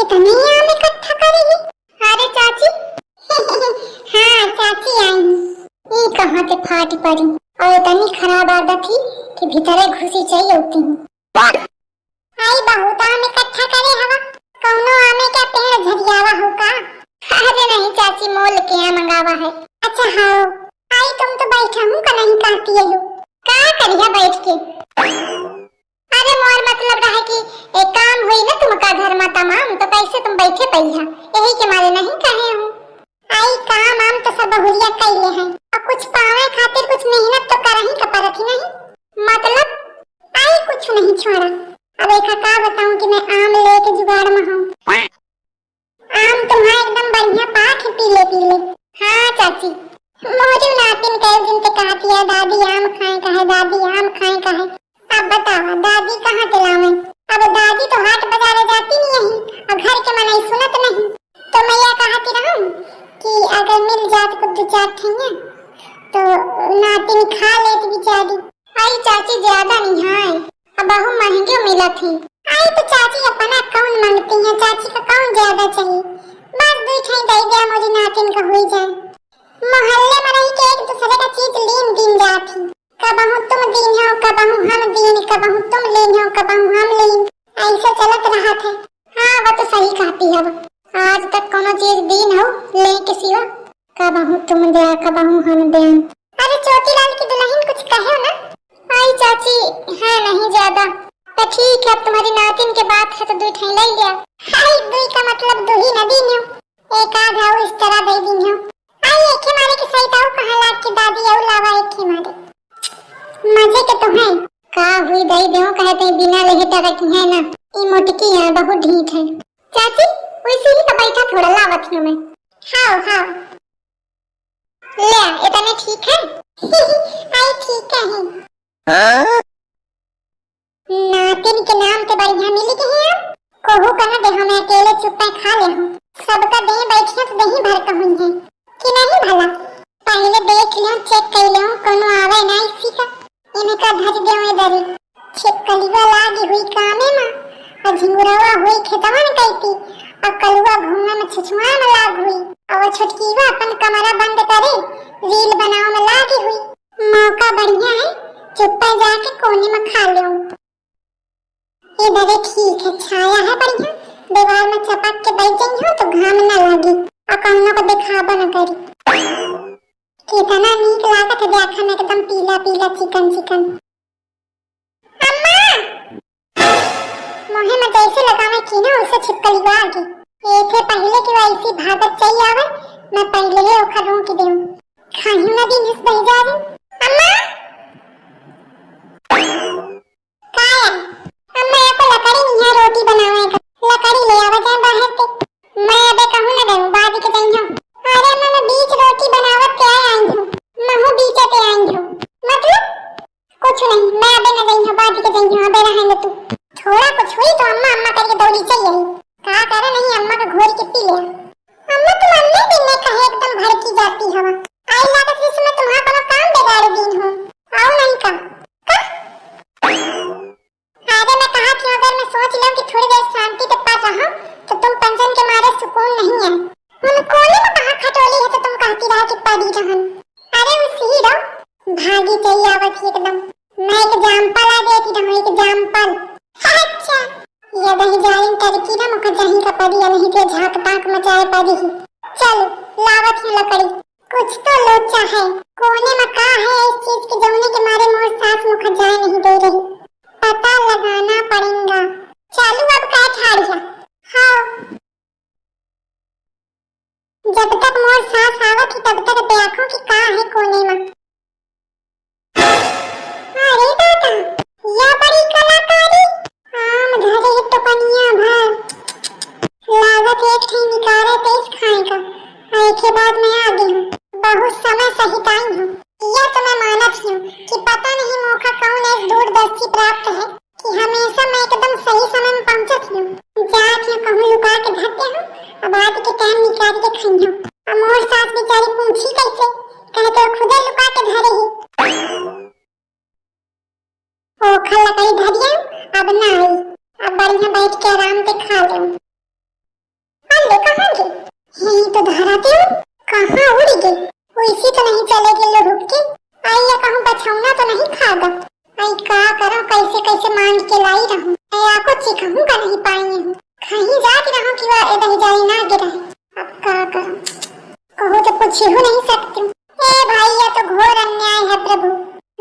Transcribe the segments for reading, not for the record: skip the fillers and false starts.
इतनी आम इकट्ठा करेगी? अरे चाची हाँ चाची आई। ये कहाँ से फाट पड़ी और इतनी खराब आदत थी कि भीतर घुसी चाहिए होती हूँ। आई बहुत आम इकट्ठा करे हवा, कौनो आमे क्या पेड़ झरियावा हो का? अरे नहीं चाची, मोल के यहाँ मंगावा है। अच्छा हाँ आई, तुम तो बैठा हूँ का नहीं कहती है हो, क्या करिया बैठ के? अरे मोर मतलब रहा कि एक काम हुई ना तुमका घर में तमाम, तो कैसे तुम बैठे पहिया, यही के मारे नहीं कहे हूँ। आई काम आम तो सब बहुरिया कैले हैं और कुछ पावे खातिर कुछ मेहनत तो करही का परत ही नहीं। मतलब आई कुछ नहीं छोड़ा। अब एक का बताऊं कि मैं आम लेके जुगाड़ में हूँ। आम तुम्हारा एकदम बढ़िया पाक है, पीले पीले। हाँ चाची, मोरी नातिन कई दिन से कहती है दादी आम खाए कहे, दादी आम खाए कहे। अब बताओ दादी कहाँ दिलावे? अब दादी तो हाट बाजार जाती नहीं और घर के मनाई सुनत नहीं। तो मैं यह कहती रहूं कि अगर मिल जात को दो चार ठेंगे तो नातिन खा लेती बेचारी। आई चाची ज्यादा नहीं है, अब बहु महंगे मिला थी। आई तो चाची अपना कौन मांगती है, चाची का कौन ज्यादा चाहिए? बस दो ठें दे दिया मुझे नातिन का हो जाए। मोहल्ले में रही के एक दूसरे का चीज लीन दिन जाती, कबहू तुम दीन हो कबहू हम दीन, कबहू तुम लेन हो कबहू हम लेन, ऐसे चलत रहा था। हाँ वो तो सही कहती है, आज तक कोनो चीज दीन हो ले के सिवा कबहू तुम दे कबहू हम दे। अरे चोटीलाल की दुल्हन कुछ कहो ना। आई चाची है नहीं ज्यादा, तो ठीक है, अब तुम्हारी नातिन के बात है तो दो ठे ले लिया। हाय दुई का मतलब दो ही न दीन हो, एक आधा इस तरह दे दीन हो। आई एक ही मारे के सही ताऊ कहां लाग के दादी औ लावा एक ही मारे मजे के तो है। का हुई दई देओ कहते बिना लेहे तरक है ना, ई मोटकी है बहुत ढीठ है। चाची वैसे ही तो बैठा थोड़ा लावत हूं मैं। हां हां ले इतने ठीक है आई ठीक है। नातिन के नाम पे बढ़िया मिल गए हैं। कोहू कना दे हम अकेले चुप खा ले हूं, सबका दे बैठिया तो दही भर का हुई है कि नहीं भला? पहले देख लियो चेक कर लियो कोनो आवे ना इसी का, इनका धज देओ इधर छिपकलीवा लागी हुई कामे में और झिंगुरवा हुई खेतवा में कहती और कलुआ घूमे में छछुआ में लाग हुई और छुटकीवा अपन कमरा बंद करे रील बनाओ में लागी हुई। मौका बढ़िया है, चुप जाके कोने में खा लो। इधर ठीक है, छाया है बढ़िया, दीवार में चपक के बैठ जाई हो तो घाम ना लगी और कौनो को दिखावा न करी। कितना नीक लागत है देखा में, एकदम पीला पीला चिकन चिकन। अम्मा मोहे में जैसे लगावे की ना उसे छिपकली आगे एथे पहले की वैसी भागत चाहिए आवे, मैं पहले ही ओखा रोक देऊं खाही ना दिन इस बह जा रही। अम्मा काय अम्मा को लकड़ी नहीं है रोटी बनावे का, लकड़ी ले आवे जाए बाहर से। मैं अबे कहूं ना देऊं बाद के जाइयो। अरे मैं बीच रोटी बनावत के आई हूं, महू बीचे पे आई हूं, मतलब कुछ नहीं, मैं अबे न जाइयो बाद के जाइयो, अबे रहेंगे तू थोड़ा कुछ हुई तो अम्मा अम्मा करके दौड़ी चाहिए का करे नहीं अम्मा का घोर के पी ले। अम्मा तुम अन्ने दिन में कहे एकदम भड़की जाती हवा, आई लागत इसमें तुम्हारा कोनो काम बिगाड़ दिन हो आओ नहीं का अरे मैं कहा कि अगर मैं सोच लूं कि थोड़ी देर शांति के पास रहा तो तुम पंजन के मारे सुकून नहीं है। हम कोने में कहा खटोली है तो तुम कहती रहा कि पड़ी रहन। अरे उसी रो भागी चाहिए आवत एकदम, मैं एक जामपल आ देती रहूं, एक जामपल। अच्छा ये दही जाइन करकी ना मुख जहीं का पड़ी नहीं के झाक पाक मचाए पड़ी ही। चलो लावत है लकड़ी, कुछ तो लोचा है कोने में का है इस चीज के जौने के मारे मोर सास मुख जाए नहीं दे रही, पता लगाना पड़ेगा। चलो अब क्या ठाड़िया। हाँ जब तक मोर सास आवत ही तब तक देखो कि का है कोने में। अरे दादा यह बड़ी कलाकारी, आम धरे तो पनिया भर लागत एक ही निकाले तेज खाए का, एक के बाद मैं आ गई हूँ, बहुत समय सहित आई हूँ। यह तो मैं मानत हूँ कि पता नहीं मौका कौन ऐसी दूरदर्शी प्राप्त है कि हमेशा मैं एकदम सही समय में पहुंचत हूँ। जाके कहूँ लुका के धरते हूँ अब आज के टाइम निकाल के खाई हूँ। अब मोर सास बेचारी पूछी कैसे, कहे तो खुदे लुका के धरे ही। ओखा लकड़ी धरिया अब ना आई, अब बढ़िया बैठ के आराम से खा लूं। यही तो धराते हूँ, कहाँ उड़ गई? वैसे तो नहीं चलेगी लो रुक के, आई या कहूँ बछौना तो नहीं खागा। आई का करूँ, कैसे कैसे मांग के लाई रहूँ, आई आपको चिखहूँ का नहीं पाई हूँ, कहीं जाती रहूँ कि वह इधर जाए ना गिरे। अब का करूँ, कहो तो कुछ ही नहीं सकती। ए भाई या तो घोर अन्याय है प्रभु,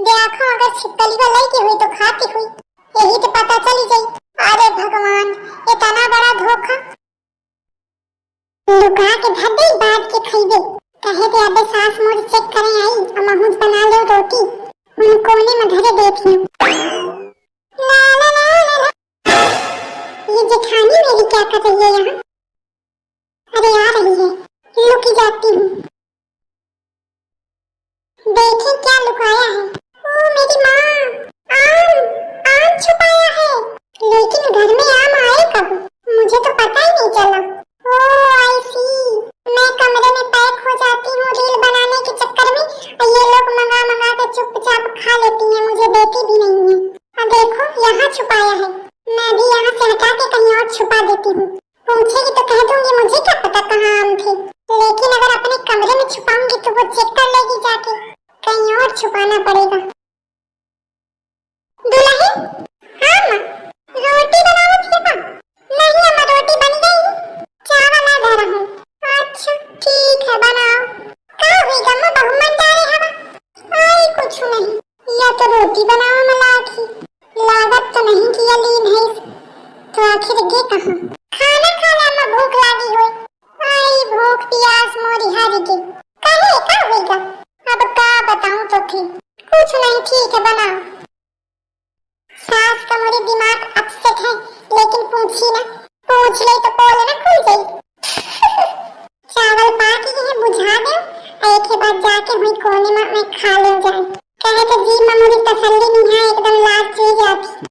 देखो अगर छिपकली को लगी हुई तो खाती हुई, यही तो पता चली गई। अरे भगवान, इतना बड़ा धोखा, लुका के धर दे बात के खइबे, कहे थे अबे सास मोर चेक करें आई और महूस बना लो रोटी, उन कोने में धरे देखी। ला ला ला ला ला, ये जेठानी मेरी क्या कर रही है यहाँ? अरे आ रही है, लुकी जाती हूँ। देखें क्या लुकाया है। ओ मेरी माँ, आम, आम छुपाया है, लेकिन घर में आम आए कब, मुझे तो पता ही नहीं चला। ओह आई सी, मैं कमरे में पैक हो जाती हूँ रील बनाने के चक्कर में, और ये लोग मंगा मंगा कर चुपचाप खा लेती हैं, मुझे देती भी नहीं है। अब देखो यहाँ छुपाया है, मैं भी यहाँ से हटा के कहीं और छुपा देती हूँ। पूछेगी तो कह दूंगी मुझे क्या पता कहाँ आम थे, लेकिन अगर अपने कमरे में छुपाऊंगी तो वो चेक कर लेगी जाके, कहीं और छुपाना पड़ेगा। दुल्हन, हाँ माँ, रोटी बनाना थी क्या? नहीं अम्मा, रोटी बन गई, चावल आ रहा हूँ। अच्छा ठीक है बनाओ। क्या हुई गम्मा, बहु मन जा रही हवा? आई कुछ नहीं, या तो रोटी बनाओ मलाठी, लागत तो नहीं किया लीन है, तो आखिर गे कहाँ? खाना खाना अम्मा, भूख लगी हो। आई भूख प्यास मोरी हारी गई, कहे क्या होगा? अब क्या बताऊं तो थी, कुछ नहीं, ठीक है बनाओ। सास का मेरे दिमाग अपसेट है, लेकिन पूछी ना, पूछ ले तो पोल ना खुल गई। चावल पाक ही है, बुझा दे, एक के बाद जाके हुई कोने में मैं खा ले जाए, कहे तो जी ममुरी तसल्ली नहीं है, एकदम लाज चुई जाती।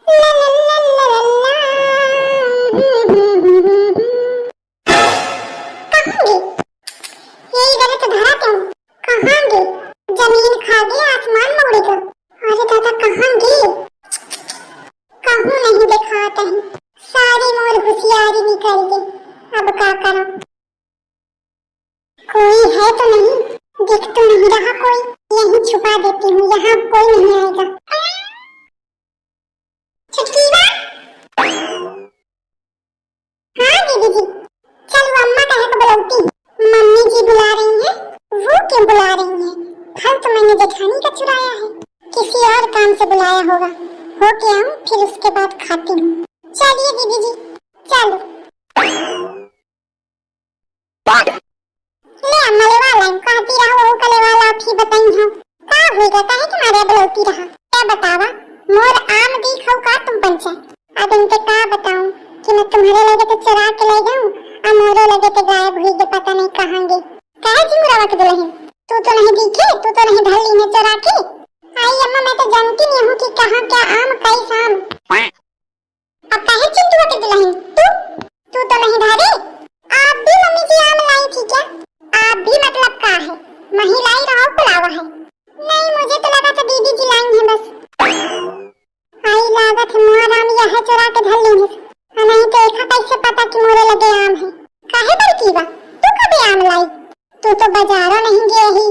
ला ला ला ला ला, कहाँ गई? यही गलत धरा क्यों? कहाँ गई? जमीन खा गई, आसमान में उड़ गई। अरे दादा कहाँ गई? कहूँ नहीं दिखाते हैं, सारी मोर होशियारी निकल गई। अब क्या करूं? कोई है तो नहीं, दिख तो नहीं रहा कोई, यहीं छुपा देती हूँ, यहाँ कोई नहीं आएगा। छुटकी माँ, हाँ दीदी जी, चलो अम्मा कहे को बुलाती, मम्मी जी बुला रही हैं। वो क्यों बुला रही हैं? फल तो मैंने जेठानी का चुराया है, किसी और काम से बुलाया होगा, हो के आऊं फिर उसके बाद खाती हूँ। चलिए दीदी जी चलो। ले अम्मा ले वाला कहती रहो, वो कले वाला आप ही बताई हो, का होगा काहे तुम्हारे बुलाती रहा? क्या बतावा, मोर आम दिखाओ का तुम पंचा, अब इनके का बताऊं कि मैं तुम्हारे लगे तो चुरा के ले जाऊं, और मोरे लगे तो गायब हुई गए, पता नहीं कहाँ गए। काहे जी मुरावा के दुल्हन, तू तो नहीं दिखे, तू तो नहीं ढल ली है चुरा के। आई अम्मा मैं तो जानती नहीं हूँ कि कहाँ क्या आम कैसा आम। अब काहे चिंटू के दुल्हन, तू तो नहीं धारे, आप भी मम्मी जी आम लाई थी क्या? आप भी मतलब का है, महिलाई रहो बुलावा है? नहीं मुझे तो लगा था दीदी जी लाई है बस। आई लागत है मोर आम यह चुरा के धर ली है, नहीं तो एक कैसे पता कि मोरे लगे आम है। काहे बड़की बा, तू कभी आम लाई? तू तो बाजारों नहीं गई ही,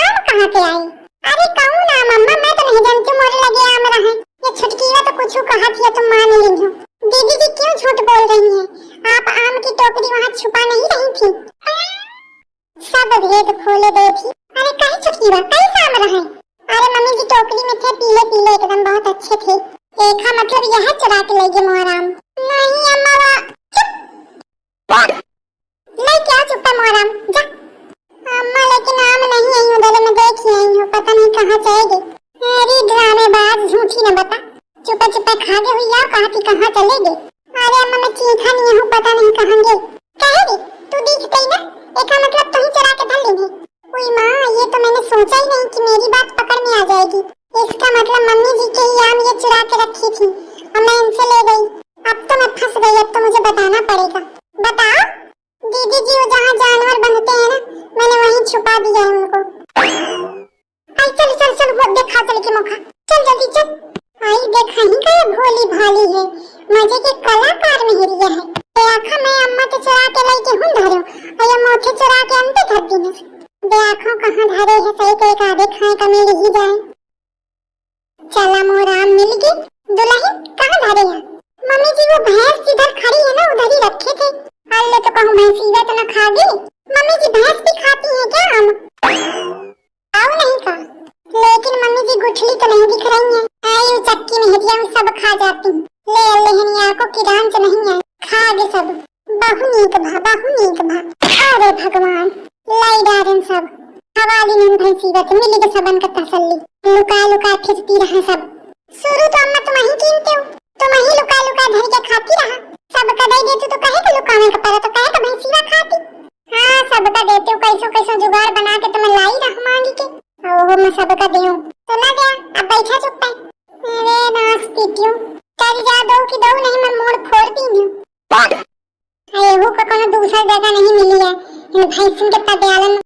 आम कहाँ से आई? अरे कहूँ ना मम्मा, मैं तो नहीं जानती मोरे लगे आम रहे, ये छुटकी तो कुछ कहा थी तुम मान ली हो। दीदी जी क्यों झूठ बोल रही हैं? आप आम की टोकरी वहाँ छुपा नहीं रही थी? सब भेद खोले दे थी। अरे कहीं छुटकी बा, कैसा आम रहे? अरे मम्मी जी टोकरी में थे पीले पीले एकदम बहुत अच्छे थे, एक मतलब यह चुरा के ले गए मोर आम। नहीं अम्मा चुप, नहीं क्या चुप है मोर आम, जा। अम्मा लेकिन आम नहीं आई, उधर में देख ही आई हूँ, पता नहीं कहाँ चले गई। अरे ड्रामेबाज झूठी न बता, चुपे चुपे खा गए हुई या कहा थी कहाँ चले गए? अरे अम्मा मैं चीखा नहीं हूँ, पता नहीं कहाँ गए। कहे रे तू दिख गई ना, एक मतलब तुम चुरा के धर ली है। ओए माँ, ये तो मैंने सोचा ही नहीं कि मेरी बात पकड़ में आ जाएगी। इसका मतलब मम्मी जी के ही आम ये चुरा के रखी थी और मैं इनसे ले गई। अब तो मैं फंस गई, अब तो मुझे बताना पड़ेगा। बताओ दीदी जी, वो जहाँ जानवर बनते हैं ना, मैंने वहीं छुपा दिया है उनको। आई चल चल चल, वो देखा चल के मौका, चल जल्दी चल। आई देखा ही क्या भोली भाली है, मजे के कलाकार में हिरिया है। क्या गेहूं धरो और ये मोथे चुरा के अंते धर दी न देखो कहां धरे है सही के एक आधे खाए का मिल ही जाए। चला मोराम मिल गई दुल्हन कहां धरे है? मम्मी जी वो भैंस जिधर खड़ी है ना उधर ही रखे थे। अल्ले तो कहूं भैंस इवे तो न खा गई। मम्मी जी भैंस भी खाती है क्या हम? आओ नहीं का लेकिन मम्मी जी गुठली तो नहीं दिख रही है। आई चक्की में हटिया सब खा जाती हूँ। ले लेहनिया को किरान से नहीं है खा गए सब। बहु नीक भा अरे भगवान लाई डारन सब हवाली नन भैंसी बत मिली के सबन का तसल्ली लुका खिंचती रहा सब। शुरू तो अम्मा तुम ही कीनते हो तुम ही लुका धर के खाती रहा। सबका दे देती तो कहे का लुकाने का पर तो कहे का भैंसीवा खाती। हाँ सबका देते हो कैसो जुगाड़ बना के तुम्हें लाई रहा मांगी के ओहो मैं सबका देऊं तो ना गया अब बैठा चुप पे। अरे नास्ती क्यों चल जा दो कि दो नहीं मैं मोड़ फोड़ दी हूं। अरे वो का कोनो दूसरा जगह नहीं मिली है इन भैंसन के पटियालन